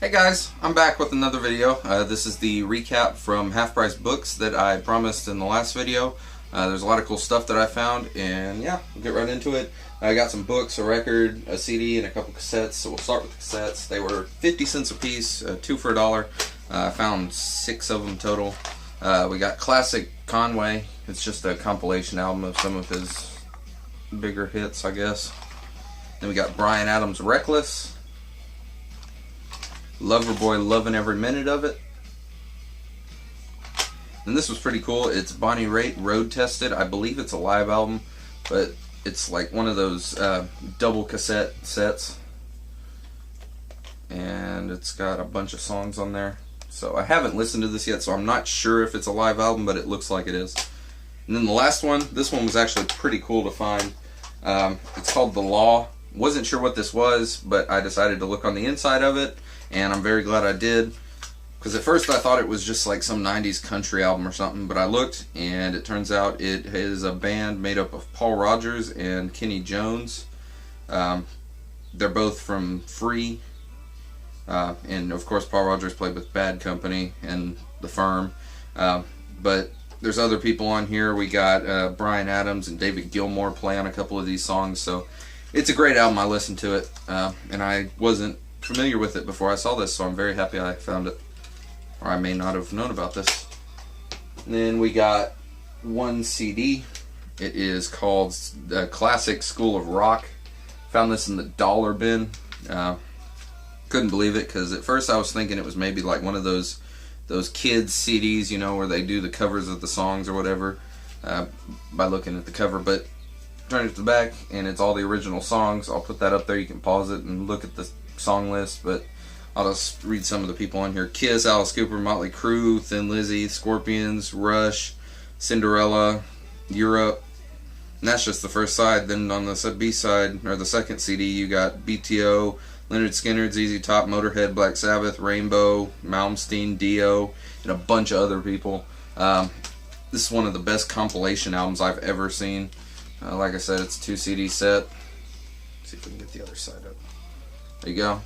Hey guys, I'm back with another video. This is the recap from Half Price Books that I promised in the last video. There's a lot of cool stuff that I found, and yeah, we'll get right into it. I got some books, a record, a CD, and a couple cassettes, so we'll start with the cassettes. They were 50 cents a piece, 2 for $1. I found 6 of them total. We got Classic Conway. It's just a compilation album of some of his bigger hits, I guess. Then we got Bryan Adams' Reckless. Loverboy, Lovin' Every Minute of It. And this was pretty cool. It's Bonnie Raitt Road Tested. I believe it's a live album, but it's like one of those double cassette sets. And it's got a bunch of songs on there. So I haven't listened to this yet, so I'm not sure if it's a live album, but it looks like it is. And then the last one, this one was actually pretty cool to find. It's called The Law. Wasn't sure what this was, but I decided to look on the inside of it, and I'm very glad I did, because at first I thought it was just like some 90s country album or something, but I looked and it turns out it is a band made up of Paul Rodgers and Kenny Jones. They're both from Free, and of course Paul Rodgers played with Bad Company and The Firm, but there's other people on here. We got Bryan Adams and David Gilmour play on a couple of these songs, so it's a great album. I listened to it, and I wasn't familiar with it before I saw this, so I'm very happy I found it, or I may not have known about this. And then we got one CD. It is called The Classic School of Rock. Found this in the dollar bin. Couldn't believe it, because at first I was thinking it was maybe like one of those kids CDs, you know, where they do the covers of the songs or whatever, by looking at the cover, but turn it to the back and it's all the original songs. I'll put that up there. You can pause it and look at the song list, but I'll just read some of the people on here. Kiss, Alice Cooper, Motley Crue, Thin Lizzy, Scorpions, Rush, Cinderella, Europe. And that's just the first side. Then on the B side, or the second CD, you got BTO, Lynyrd Skynyrd, ZZ Top, Motorhead, Black Sabbath, Rainbow, Malmsteen, Dio, and a bunch of other people. This is one of the best compilation albums I've ever seen. Like I said, it's a 2 CD set. Let's see if we can get the other side up. There you go.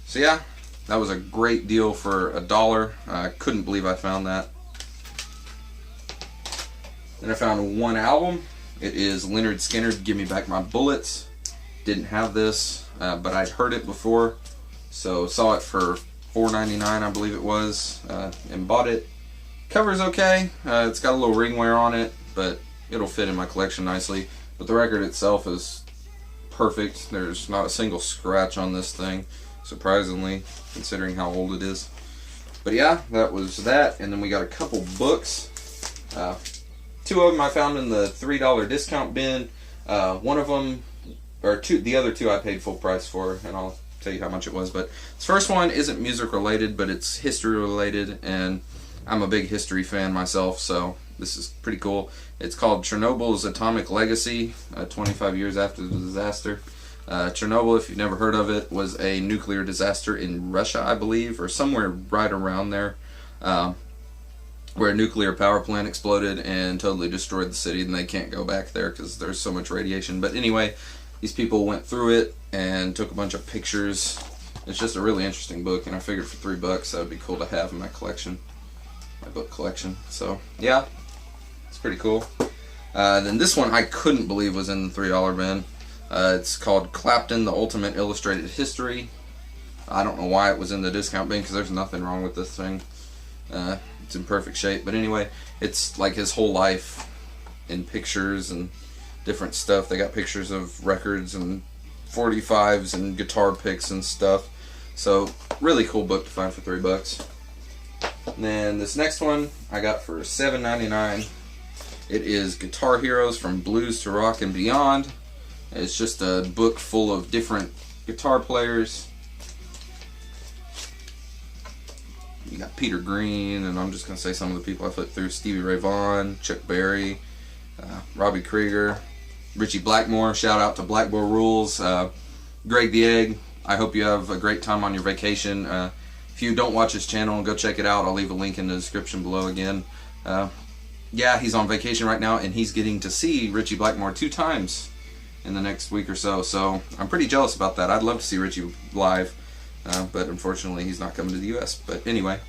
So yeah, that was a great deal for $1. I couldn't believe I found that. Then I found one album. It is Lynyrd Skynyrd, Give Me Back My Bullets. Didn't have this, but I'd heard it before, so saw it for $4.99, I believe it was, and bought it. Cover's okay. It's got a little ring wear on it, but it'll fit in my collection nicely. But the record itself is perfect. There's not a single scratch on this thing, surprisingly, considering how old it is. But yeah, that was that. And then we got a couple books. 2 of them I found in the $3 discount bin. One of them, or the other 2 I paid full price for, and I'll tell you how much it was. But this first one isn't music related, but it's history related, and I'm a big history fan myself, so this is pretty cool. It's called Chernobyl's Atomic Legacy, 25 years after the disaster. Chernobyl, if you've never heard of it, was a nuclear disaster in Russia, I believe, or somewhere right around there, where a nuclear power plant exploded and totally destroyed the city, and they can't go back there because there's so much radiation. But anyway, these people went through it and took a bunch of pictures. It's just a really interesting book, and I figured for $3 that would be cool to have in my collection, my book collection. So yeah, it's pretty cool. Then this one I couldn't believe was in the $3 bin. It's called Clapton, The Ultimate Illustrated History. I don't know why it was in the discount bin, because there's nothing wrong with this thing. It's in perfect shape. But anyway, it's like his whole life in pictures and different stuff. They got pictures of records and 45s and guitar picks and stuff. So really cool book to find for $3. And then this next one I got for $7.99. It is Guitar Heroes from Blues to Rock and Beyond. It's just a book full of different guitar players. You got Peter Green, and I'm just going to say some of the people I flipped through. Stevie Ray Vaughan, Chuck Berry, Robbie Krieger, Richie Blackmore. Shout out to Blackmore Rules. Greg the Egg. I hope you have a great time on your vacation. If you don't watch his channel, go check it out. I'll leave a link in the description below again. Yeah, he's on vacation right now, and he's getting to see Richie Blackmore 2 times in the next week or so. So I'm pretty jealous about that. I'd love to see Richie live. but unfortunately he's not coming to the US. But anyway,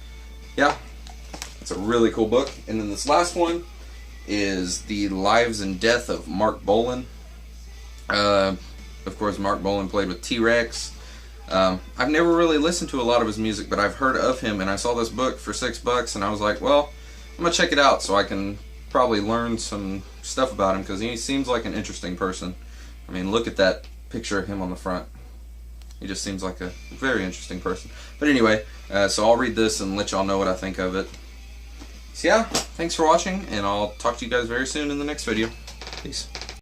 yeah, it's a really cool book. And then this last one is The Lives and Death of Marc Bolan. Of course, Marc Bolan played with T-Rex. I've never really listened to a lot of his music, but I've heard of him, and I saw this book for $6, and I was like, well, I'm gonna check it out so I can probably learn some stuff about him, because he seems like an interesting person. I mean, look at that picture of him on the front. He just seems like a very interesting person. But anyway, so I'll read this and let y'all know what I think of it. So yeah, thanks for watching, and I'll talk to you guys very soon in the next video. Peace.